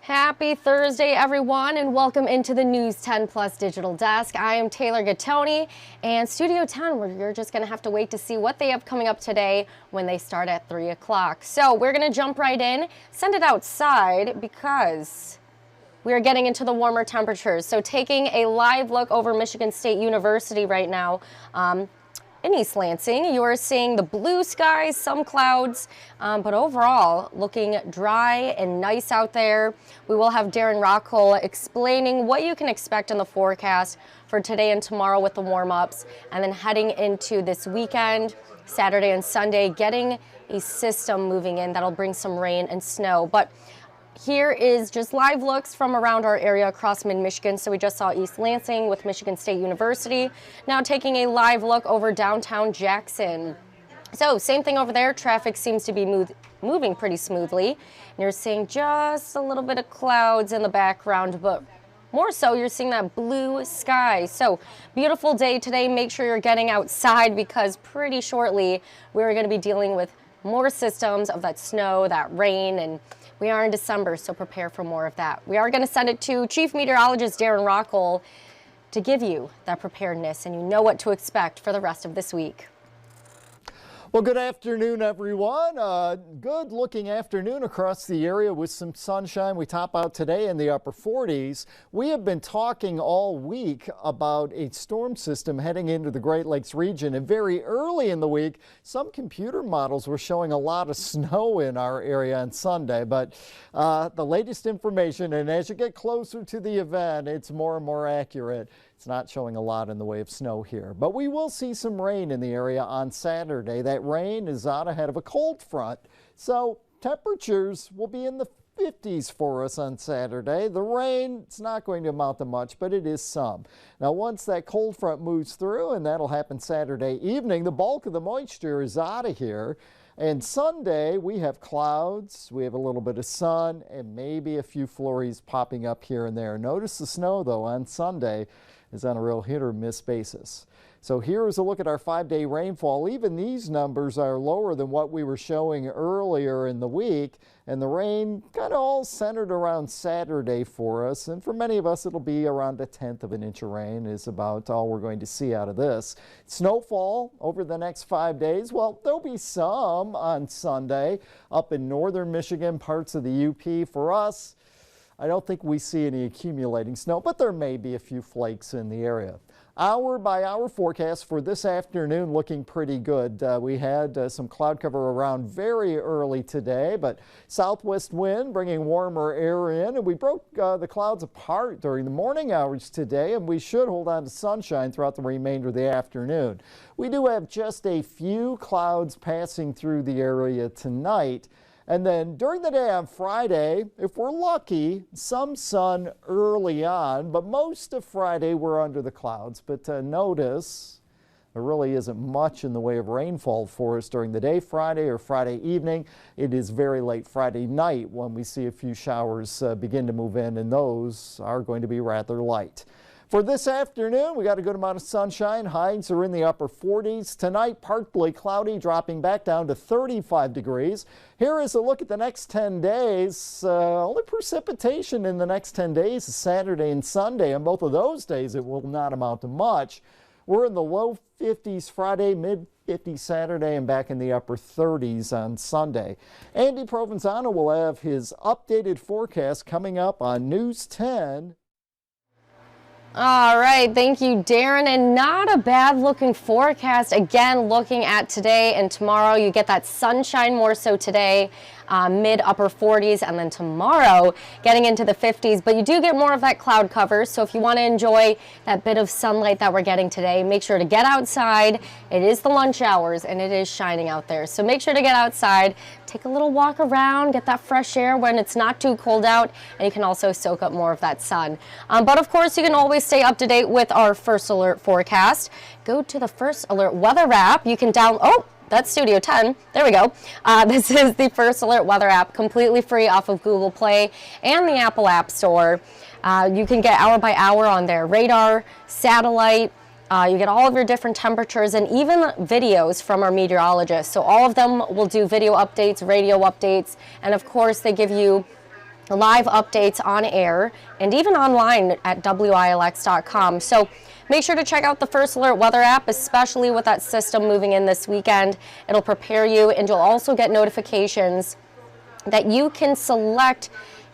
Happy Thursday, everyone, and welcome into the News 10 Plus Digital Desk. I am Taylor Gattoni, and Studio 10, where you're just going to have to wait to see what they have coming up today when they start at 3 o'clock. So we're going to jump right in, send it outside, because we are getting into the warmer temperatures. So taking a live look over Michigan State University right now, in East Lansing, you are seeing the blue skies, some clouds, but overall looking dry and nice out there. We will have Darrin Rockcole explaining what you can expect in the forecast for today and tomorrow with the warm-ups, and then heading into this weekend, Saturday and Sunday, getting a system moving in that'll bring some rain and snow. But here is just live looks from around our area across mid-Michigan. So we just saw East Lansing with Michigan State University. Now taking a live look over downtown Jackson. So same thing over there. Traffic seems to be moving pretty smoothly. And you're seeing just a little bit of clouds in the background, but more so you're seeing that blue sky. So beautiful day today. Make sure you're getting outside, because pretty shortly we're going to be dealing with more systems of that snow, that rain, and we are in December, so prepare for more of that. We are going to send it to Chief Meteorologist Darrin Rockcole to give you that preparedness, and you know what to expect for the rest of this week. Well, good afternoon, everyone. Good looking afternoon across the area with some sunshine. We top out today in the upper 40s. We have been talking all week about a storm system heading into the Great Lakes region, and very early in the week, some computer models were showing a lot of snow in our area on Sunday. But the latest information, and as you get closer to the event, it's more and more accurate. It's not showing a lot in the way of snow here, but we will see some rain in the area on Saturday. That rain is out ahead of a cold front, so temperatures will be in the 50s for us on Saturday. The rain, it's not going to amount to much, but it is some. Now, once that cold front moves through, and that'll happen Saturday evening, the bulk of the moisture is out of here. And Sunday, we have clouds, we have a little bit of sun, and maybe a few flurries popping up here and there. Notice the snow, though, on Sunday is on a real hit or miss basis. So here is a look at our 5-day rainfall. Even these numbers are lower than what we were showing earlier in the week, and the rain kind of all centered around Saturday for us, and for many of us it'll be around 1/10 of an inch of rain is about all we're going to see out of this. Snowfall over the next 5 days, well, there'll be some on Sunday up in northern Michigan, parts of the UP. For us, I don't think we see any accumulating snow, but there may be a few flakes in the area. Hour by hour forecast for this afternoon looking pretty good. We had some cloud cover around very early today, but southwest wind bringing warmer air in, and we broke the clouds apart during the morning hours today, and we should hold on to sunshine throughout the remainder of the afternoon. We do have just a few clouds passing through the area tonight. And then during the day on Friday, if we're lucky, some sun early on, but most of Friday we're under the clouds. But notice there really isn't much in the way of rainfall for us during the day Friday or Friday evening. It is very late Friday night when we see a few showers begin to move in, and those are going to be rather light. For this afternoon, we got a good amount of sunshine. Highs are in the upper 40s. Tonight, partly cloudy, dropping back down to 35 degrees. Here is a look at the next 10 days. Only precipitation in the next 10 days is Saturday and Sunday. On both of those days, it will not amount to much. We're in the low 50s Friday, mid 50s Saturday, and back in the upper 30s on Sunday. Andy Provenzano will have his updated forecast coming up on News 10. All right, thank you, Darrin. And not a bad looking forecast. Again, looking at today and tomorrow, you get that sunshine more so today, mid upper 40s, and then tomorrow getting into the 50s. But you do get more of that cloud cover. So if you want to enjoy that bit of sunlight that we're getting today, make sure to get outside. It is the lunch hours and it is shining out there. So make sure to get outside, take a little walk around, get that fresh air when it's not too cold out, and you can also soak up more of that sun. But of course, you can always stay up to date with our First Alert forecast. Go to the First Alert weather app. You can that's Studio 10. There we go. This is the First Alert weather app, completely free off of Google Play and the Apple App Store. You can get hour by hour on their radar, satellite. You get all of your different temperatures and even videos from our meteorologists. So all of them will do video updates, radio updates, and of course they give you live updates on air and even online at WILX.com. So make sure to check out the First Alert weather app, especially with that system moving in this weekend. It'll prepare you, and you'll also get notifications that you can select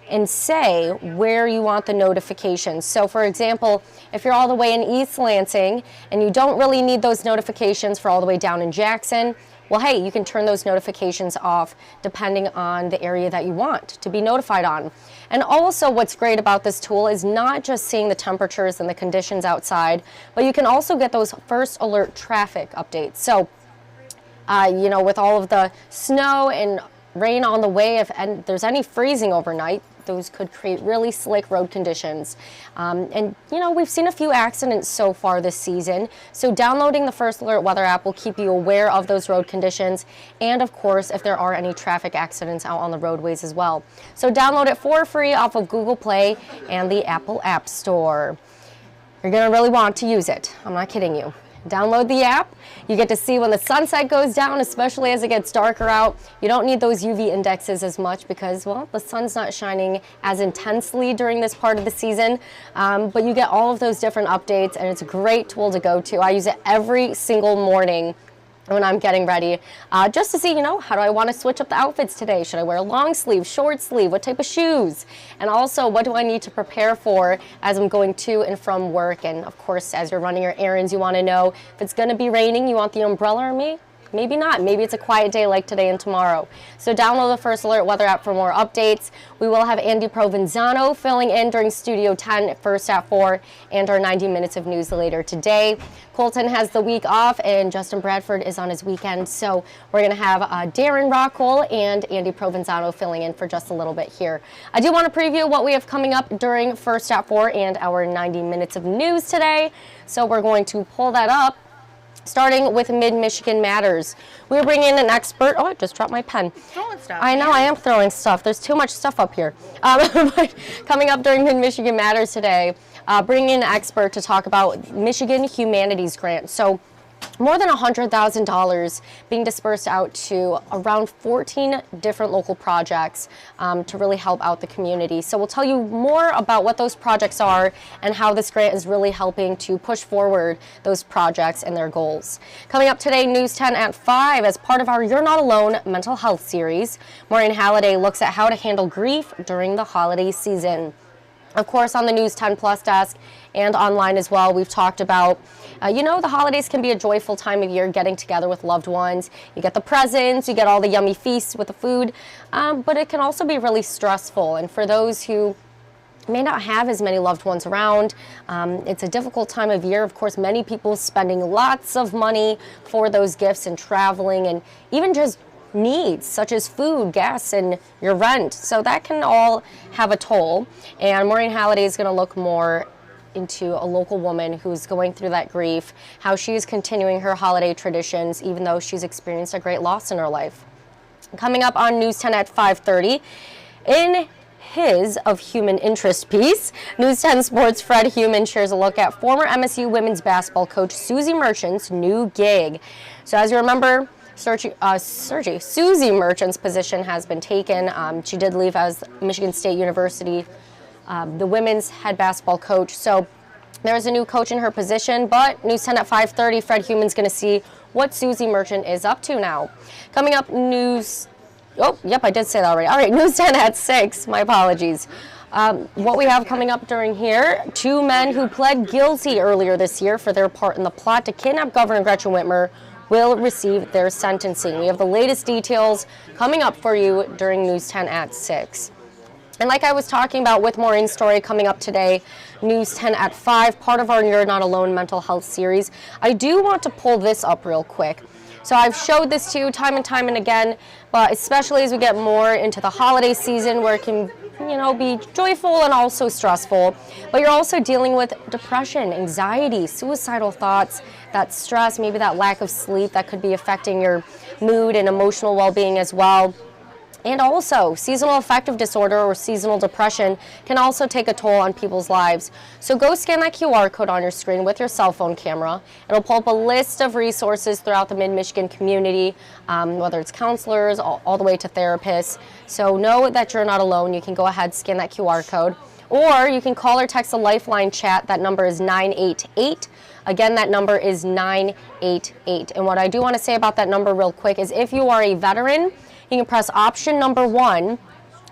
and say where you want the notifications. So for example, if you're all the way in East Lansing and you don't really need those notifications for all the way down in Jackson, well, hey, you can turn those notifications off depending on the area that you want to be notified on. And also what's great about this tool is not just seeing the temperatures and the conditions outside, but you can also get those First Alert traffic updates. So, with all of the snow and rain on the way, if there's any freezing overnight, those could create really slick road conditions. We've seen a few accidents so far this season. So downloading the First Alert weather app will keep you aware of those road conditions. And of course, if there are any traffic accidents out on the roadways as well. So download it for free off of Google Play and the Apple App Store. You're going to really want to use it. I'm not kidding you. Download the app. You get to see when the sunset goes down, especially as it gets darker out. You don't need those UV indexes as much because, well, the sun's not shining as intensely during this part of the season. But you get all of those different updates, and it's a great tool to go to. I use it every single morning when I'm getting ready, just to see, how do I want to switch up the outfits today? Should I wear a long sleeve, short sleeve? What type of shoes? And also, what do I need to prepare for as I'm going to and from work? And of course, as you're running your errands, you want to know if it's going to be raining, you want the umbrella, or maybe not. Maybe it's a quiet day like today and tomorrow. So download the First Alert weather app for more updates. We will have Andy Provenzano filling in during Studio 10 first at 4 and our 90 minutes of news later today. Colton has the week off and Justin Bradford is on his weekend. So we're going to have Darrin Rockcole and Andy Provenzano filling in for just a little bit here. I do want to preview what we have coming up during first at 4 and our 90 minutes of news today. So we're going to pull that up. Starting with Mid-Michigan Matters. We're bringing in an expert. Oh, I just dropped my pen. Throwing stuff. I know, I am throwing stuff. There's too much stuff up here. But coming up during Mid-Michigan Matters today, bringing in an expert to talk about Michigan Humanities Grant. So more than $100,000 being dispersed out to around 14 different local projects to really help out the community. So we'll tell you more about what those projects are and how this grant is really helping to push forward those projects and their goals. Coming up today, News 10 at 5, as part of our You're Not Alone mental health series, Maureen Halliday looks at how to handle grief during the holiday season. Of course, on the News 10 Plus desk and online as well, we've talked about, the holidays can be a joyful time of year, getting together with loved ones. You get the presents, you get all the yummy feasts with the food, but it can also be really stressful. And for those who may not have as many loved ones around, it's a difficult time of year. Of course, many people spending lots of money for those gifts and traveling and even just needs such as food, gas, and your rent. So that can all have a toll. And Maureen Halliday is going to look more into a local woman who's going through that grief, how she is continuing her holiday traditions, even though she's experienced a great loss in her life. Coming up on News 10 at 5:30, in his of human interest piece, News 10 Sports' Fred Human shares a look at former MSU women's basketball coach Susie Merchant's new gig. So as you remember, Susie Merchant's position has been taken. She did leave as Michigan State University, the women's head basketball coach. So there's a new coach in her position, but News 10 at 5:30, Fred Human's going to see what Susie Merchant is up to now. Coming up, I did say that already. All right, News 10 at 6, my apologies. What we have coming up during here, 2 men who pled guilty earlier this year for their part in the plot to kidnap Governor Gretchen Whitmer will receive their sentencing. We have the latest details coming up for you during News 10 at 6. And like I was talking about with Maureen's story coming up today, News 10 at 5, part of our You're Not Alone mental health series, I do want to pull this up real quick. So I've showed this to you time and again, but especially as we get more into the holiday season where it can be joyful and also stressful. But you're also dealing with depression, anxiety, suicidal thoughts, that stress, maybe that lack of sleep that could be affecting your mood and emotional well-being as well. And also, seasonal affective disorder or seasonal depression can also take a toll on people's lives. So go scan that QR code on your screen with your cell phone camera. It'll pull up a list of resources throughout the Mid-Michigan community, whether it's counselors, all the way to therapists. So know that you're not alone. You can go ahead, scan that QR code. Or you can call or text the Lifeline chat. That number is 988. Again, that number is 988. And what I do want to say about that number real quick is if you are a veteran, you can press option number 1.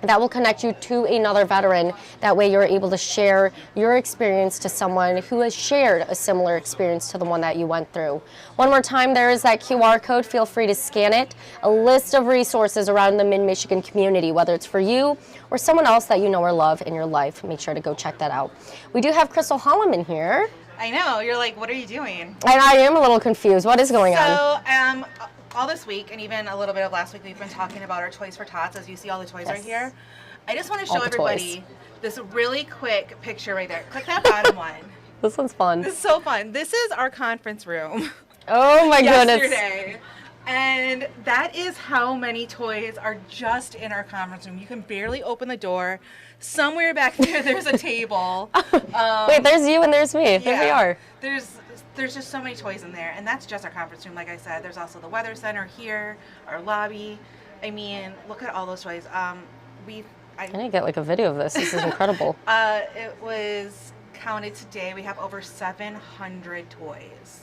That will connect you to another veteran. That way you're able to share your experience to someone who has shared a similar experience to the one that you went through. One more time, there is that QR code. Feel free to scan it. A list of resources around the Mid-Michigan community, whether it's for you or someone else that you know or love in your life. Make sure to go check that out. We do have Crystal Holloman here. I know. You're like, what are you doing? And I am a little confused. What is going on? So, all this week and even a little bit of last week, we've been talking about our Toys for Tots. As you see, all the toys right here. I just want to show everybody this really quick picture right there. Click that bottom one. This one's fun. This is so fun. This is our conference room. Oh my goodness. Yesterday. And that is how many toys are just in our conference room. You can barely open the door. Somewhere back there, there's a table. Wait, there's you and there's me. Here we are. There's just so many toys in there, and that's just our conference room. Like I said, there's also the weather center here, our lobby. I mean, look at all those toys. I need to get like a video of this. This is incredible. It was counted today. We have over 700 toys.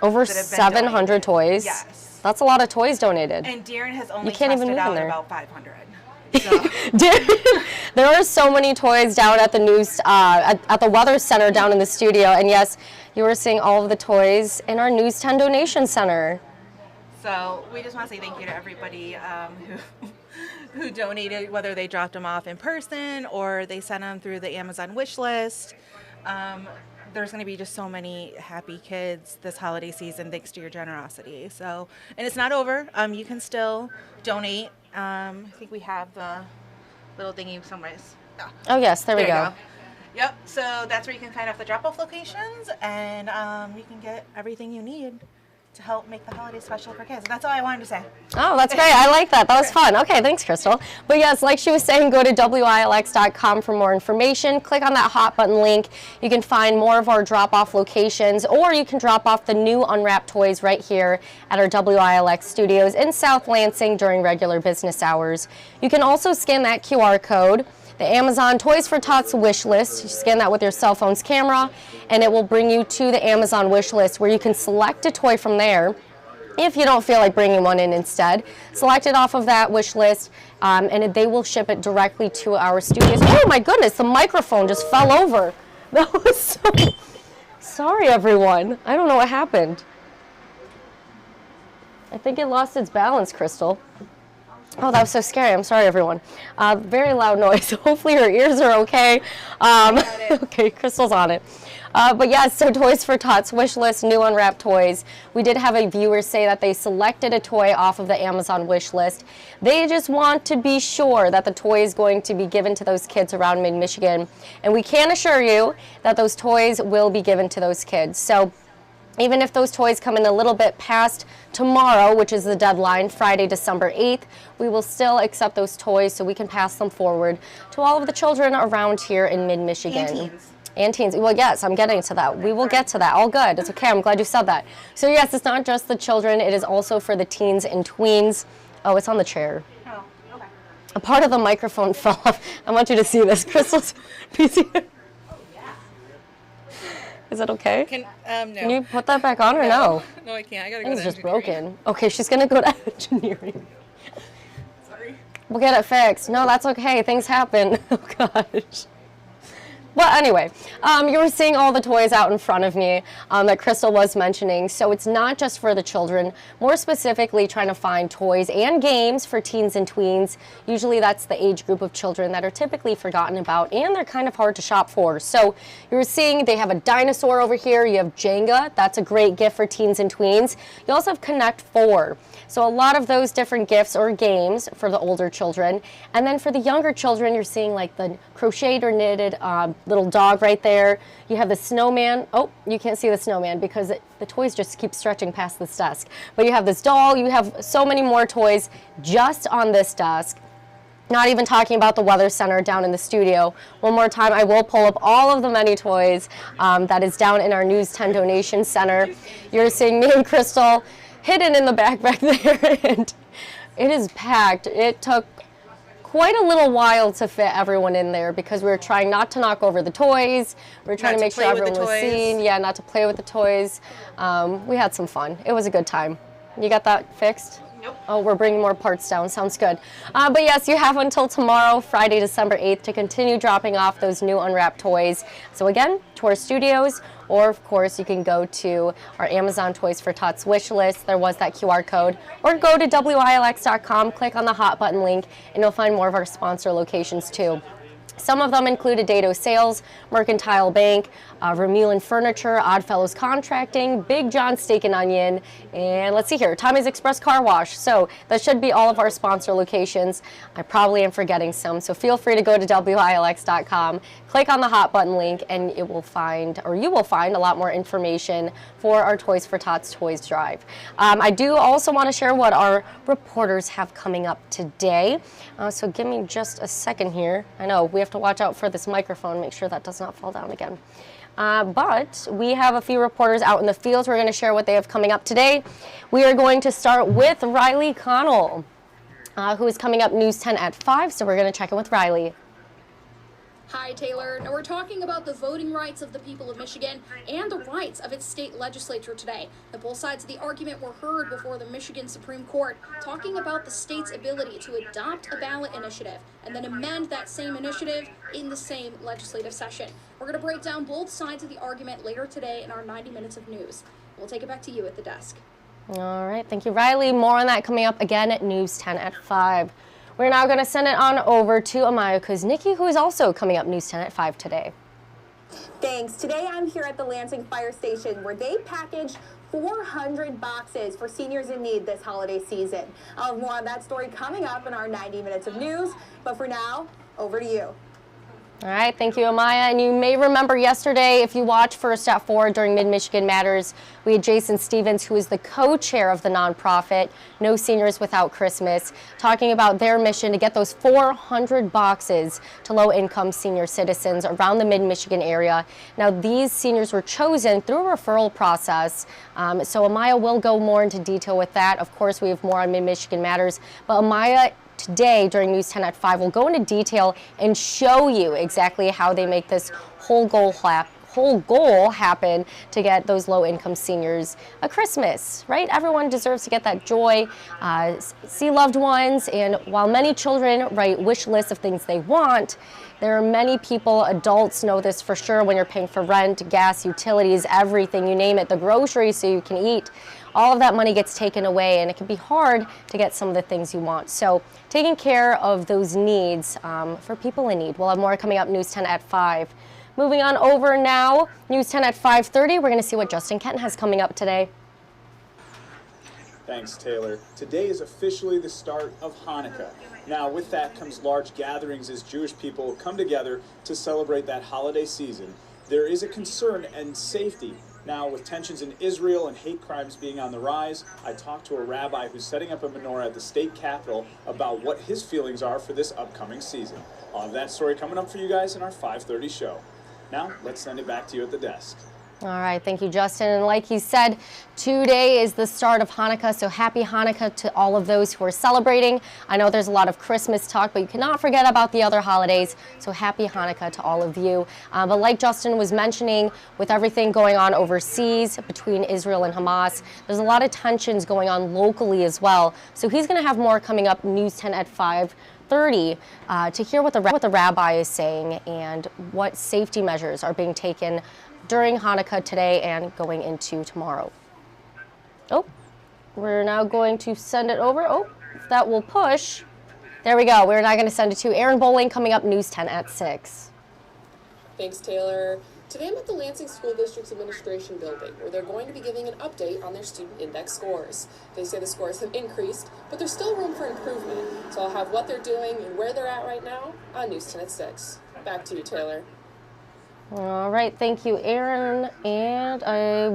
Over 700 toys? Yes. That's a lot of toys donated. And Darrin has only tested out about 500. So. There are so many toys down at the at the weather center down in the studio, and yes, you were seeing all of the toys in our News 10 donation center. So we just want to say thank you to everybody who donated, whether they dropped them off in person or they sent them through the Amazon wish list. There's going to be just so many happy kids this holiday season thanks to your generosity. So, and it's not over. You can still donate. I think we have the little thingy somewhere. Oh yes, there we go. Yep. So that's where you can find out the drop-off locations, and you can get everything you need to help make the holiday special for kids. That's all I wanted to say. Oh, that's great. I like that. That was fun. Okay, thanks, Crystal. But yes, like she was saying, go to WILX.com for more information. Click on that hot button link. You can find more of our drop-off locations, or you can drop off the new unwrapped toys right here at our WILX studios in South Lansing during regular business hours. You can also scan that QR code, the Amazon Toys for Tots wish list. You scan that with your cell phone's camera, and it will bring you to the Amazon wish list where you can select a toy from there. If you don't feel like bringing one in instead, select it off of that wish list, and they will ship it directly to our studios. Oh my goodness, the microphone just fell over. That was so... Sorry, everyone. I don't know what happened. I think it lost its balance, Crystal. Oh, that was so scary. I'm sorry, everyone. Very loud noise. Hopefully her ears are okay. Okay, Crystal's on it. But yes, so Toys for Tots wish list, new unwrapped toys. We did have a viewer say that they selected a toy off of the Amazon wish list. They just want to be sure that the toy is going to be given to those kids around Mid-Michigan. And we can assure you that those toys will be given to those kids. So even if those toys come in a little bit past tomorrow, which is the deadline, Friday, December 8th, we will still accept those toys so we can pass them forward to all of the children around here in Mid-Michigan. And teens. And teens. Well, yes, I'm getting to that. We will get to that. All good. It's okay. I'm glad you said that. So, yes, it's not just the children. It is also for the teens and tweens. Oh, it's on the chair. Oh, okay. A part of the microphone fell off. I want you to see this. Crystal's PC. Is that okay? No. Can you put that back on or no? No, I can't. I gotta go to It's just engineering. broken. Okay, she's gonna go to engineering. Sorry. We'll get it fixed. No, that's okay. Things happen. Oh gosh. Well, anyway, you were seeing all the toys out in front of me that Crystal was mentioning. So it's not just for the children, more specifically trying to find toys and games for teens and tweens. Usually that's the age group of children that are typically forgotten about, and they're kind of hard to shop for. So you were seeing they have a dinosaur over here. You have Jenga. That's a great gift for teens and tweens. You also have Connect 4. So a lot of those different gifts or games for the older children. And then for the younger children, you're seeing like the crocheted or knitted little dog right there. You have the snowman. Oh, you can't see the snowman because the toys just keep stretching past this desk. But you have this doll. You have so many more toys just on this desk. Not even talking about the Weather Center down in the studio. One more time, I will pull up all of the many toys that is down in our News 10 Donation Center. You're seeing me and Crystal hidden in the back there, and it is packed. It took quite a little while to fit everyone in there because we were trying not to knock over the toys. We were trying to make sure everyone was seen. Yeah, not to play with the toys. We had some fun. It was a good time. You got that fixed? Nope. Oh, we're bringing more parts down. Sounds good. But yes, you have until tomorrow, Friday, December 8th, to continue dropping off those new unwrapped toys. So again, to our studios, or of course, you can go to our Amazon Toys for Tots wish list. There was that QR code. Or go to WILX.com, click on the hot button link, and you'll find more of our sponsor locations too. Some of them include Dado Sales, Mercantile Bank, Vermeulen Furniture, Oddfellows Contracting, Big John Steak and Onion, and let's see here, Tommy's Express Car Wash. So that should be all of our sponsor locations. I probably am forgetting some, so feel free to go to WILX.com, click on the hot button link, and it will find, or you will find, a lot more information for our Toys for Tots Toys Drive. I do also want to share what our reporters have coming up today. So give me just a second here. I know we have to watch out for this microphone, make sure that does not fall down again. But we have a few reporters out in the fields. We're going to share what they have coming up today. We are going to start with Riley Connell, who is coming up News 10 at 5. So we're going to check in with Riley. Hi, Taylor. Now we're talking about the voting rights of the people of Michigan and the rights of its state legislature today. Now, both sides of the argument were heard before the Michigan Supreme Court, talking about the state's ability to adopt a ballot initiative and then amend that same initiative in the same legislative session. We're going to break down both sides of the argument later today in our 90 minutes of news. We'll take it back to you at the desk. All right. Thank you, Riley. More on that coming up again at News 10 at 5. We're now going to send it on over to Amaya Kuznicki, who is also coming up News 10 at 5 today. Thanks. Today I'm here at the Lansing Fire Station where they packaged 400 boxes for seniors in need this holiday season. I'll have more on that story coming up in our 90 minutes of news. But for now, over to you. All right, thank you, Amaya. And you may remember yesterday, if you watched First at 4 during Mid-Michigan Matters, we had Jason Stevens, who is the co-chair of the nonprofit No Seniors Without Christmas, talking about their mission to get those 400 boxes to low-income senior citizens around the Mid-Michigan area. Now, these seniors were chosen through a referral process, so Amaya will go more into detail with that. Of course, we have more on Mid-Michigan Matters, but Amaya today during News 10 at 5 will go into detail and show you exactly how they make this whole goal happen to get those low-income seniors a Christmas, right? Everyone deserves to get that joy, see loved ones, and while many children write wish lists of things they want, there are many people, adults know this for sure, when you're paying for rent, gas, utilities, everything, you name it, the groceries so you can eat. All of that money gets taken away, and it can be hard to get some of the things you want. So taking care of those needs for people in need. We'll have more coming up News 10 at 5. Moving on over now, News 10 at 5:30. We're going to see what Justin Kenton has coming up today. Thanks, Taylor. Today is officially the start of Hanukkah. Now, with that comes large gatherings as Jewish people come together to celebrate that holiday season. There is a concern and safety. Now, with tensions in Israel and hate crimes being on the rise, I talked to a rabbi who's setting up a menorah at the state capitol about what his feelings are for this upcoming season. I'll have that story coming up for you guys in our 5:30 show. Now, let's send it back to you at the desk. All right, thank you, Justin. And like he said, today is the start of Hanukkah, so happy Hanukkah to all of those who are celebrating. I know there's a lot of Christmas talk, but you cannot forget about the other holidays, so happy Hanukkah to all of you. But like Justin was mentioning, with everything going on overseas between Israel and Hamas, there's a lot of tensions going on locally as well. So he's going to have more coming up News 10 at 5:30 to hear what the rabbi is saying and what safety measures are being taken during Hanukkah today and going into tomorrow. Oh, we're now going to send it over. Oh, if that will push. There we go. We're now going to send it to Aaron Bowling coming up News 10 at 6. Thanks, Taylor. Today I'm at the Lansing School District's Administration Building, where they're going to be giving an update on their student index scores. They say the scores have increased, but there's still room for improvement. So I'll have what they're doing and where they're at right now on News 10 at 6. Back to you, Taylor. All right, thank you, Aaron. And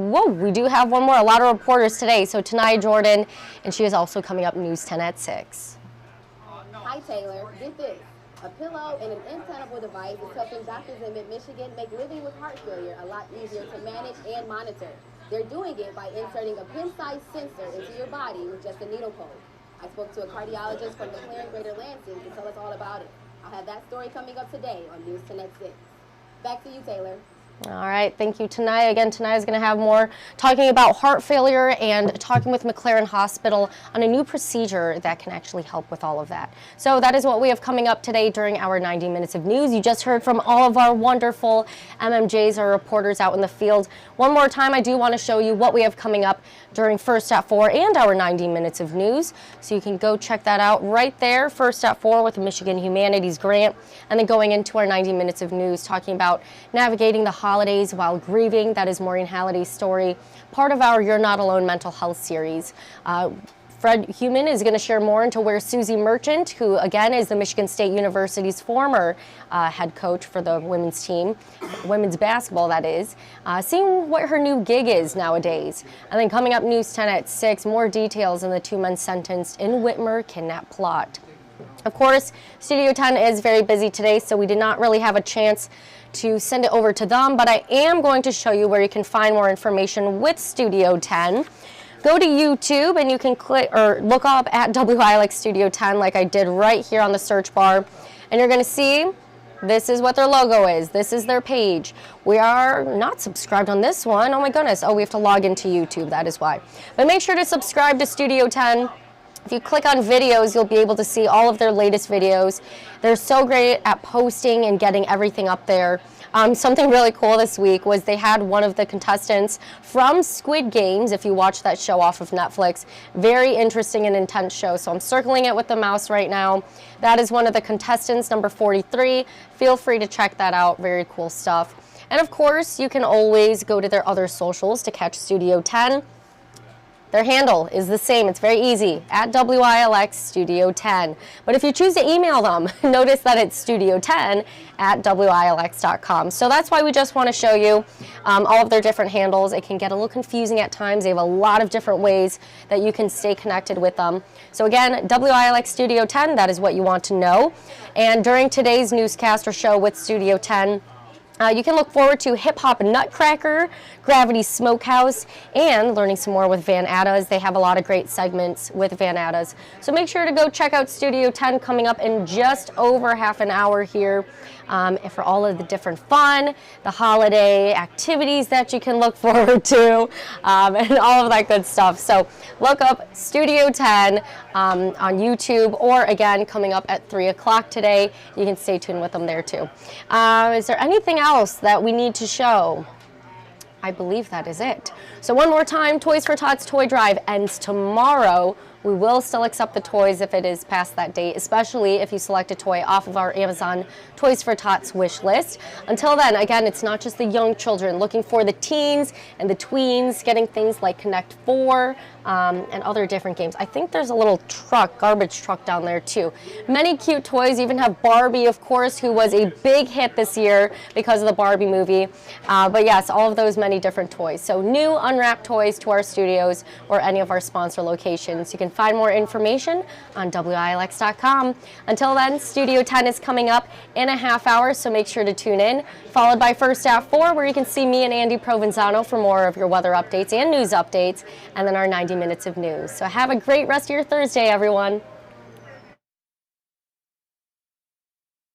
whoa, we do have one more. A lot of reporters today. So Tanaya Jordan, and she is also coming up News 10 at 6. Hi, Hi, Taylor. Get this. A pillow and an implantable device is helping doctors in mid-Michigan make living with heart failure a lot easier to manage and monitor. They're doing it by inserting a pin-sized sensor into your body with just a needle pole. I spoke to a cardiologist from McLaren Greater Lansing to tell us all about it. I'll have that story coming up today on News 10 at 6. Back to you, Taylor. All right, thank you, Tanai. Again, Tanai is going to have more talking about heart failure and talking with McLaren Hospital on a new procedure that can actually help with all of that. So that is what we have coming up today during our 90 minutes of news. You just heard from all of our wonderful MMJs, our reporters out in the field. One more time, I do want to show you what we have coming up during First at 4 and our 90 minutes of news. So you can go check that out right there, First at 4 with the Michigan Humanities Grant, and then going into our 90 minutes of news, talking about navigating the holidays while grieving. That is Maureen Halliday's story, part of our You're Not Alone mental health series. Fred Human is going to share more into where Susie Merchant, who again is the Michigan State University's former head coach for the women's team, women's basketball that is, seeing what her new gig is nowadays. And then coming up News 10 at 6, more details on the 2 men sentenced in Whitmer kidnap plot. Of course, Studio 10 is very busy today, so we did not really have a chance to send it over to them, but I am going to show you where you can find more information with Studio 10. Go to YouTube and you can click or look up at WILX Studio 10 like I did right here on the search bar, and you're going to see this is what their logo is. This is their page. We are not subscribed on this one. Oh my goodness. Oh, we have to log into YouTube. That is why. But make sure to subscribe to Studio 10. If you click on videos, you'll be able to see all of their latest videos. They're so great at posting and getting everything up there. Something really cool this week was they had one of the contestants from Squid Games, if you watch that show off of Netflix. Very interesting and intense show. So I'm circling it with the mouse right now. That is one of the contestants, number 43. Feel free to check that out. Very cool stuff. And of course, you can always go to their other socials to catch Studio 10. Their handle is the same. It's very easy, at WILX Studio 10. But if you choose to email them, notice that it's studio10 at WILX.com. So that's why we just want to show you all of their different handles. It can get a little confusing at times. They have a lot of different ways that you can stay connected with them. So again, WILX Studio 10, that is what you want to know. And during today's newscast or show with Studio 10, you can look forward to Hip Hop Nutcracker, Gravity Smokehouse, and learning some more with Van Atta's. They have a lot of great segments with Van Atta's. So make sure to go check out Studio 10 coming up in just over half an hour here for all of the different fun, the holiday activities that you can look forward to, and all of that good stuff. So look up Studio 10 on YouTube, or again, coming up at 3 o'clock today. You can stay tuned with them there too. Is there anything else that we need to show? I believe that is it. So one more time, Toys for Tots Toy Drive ends tomorrow. We will still accept the toys if it is past that date, especially if you select a toy off of our Amazon Toys for Tots wish list. Until then, again, it's not just the young children looking for the teens and the tweens, getting things like Connect 4 and other different games. I think there's a little truck, garbage truck down there too. Many cute toys, even have Barbie, of course, who was a big hit this year because of the Barbie movie. But yes, all of those many different toys. So new unwrapped toys to our studios or any of our sponsor locations. You can find more information on WILX.com. Until then, Studio 10 is coming up in a half hour, so make sure to tune in. Followed by First at 4, where you can see me and Andy Provenzano for more of your weather updates and news updates, and then our 90 minutes of news. So have a great rest of your Thursday, everyone.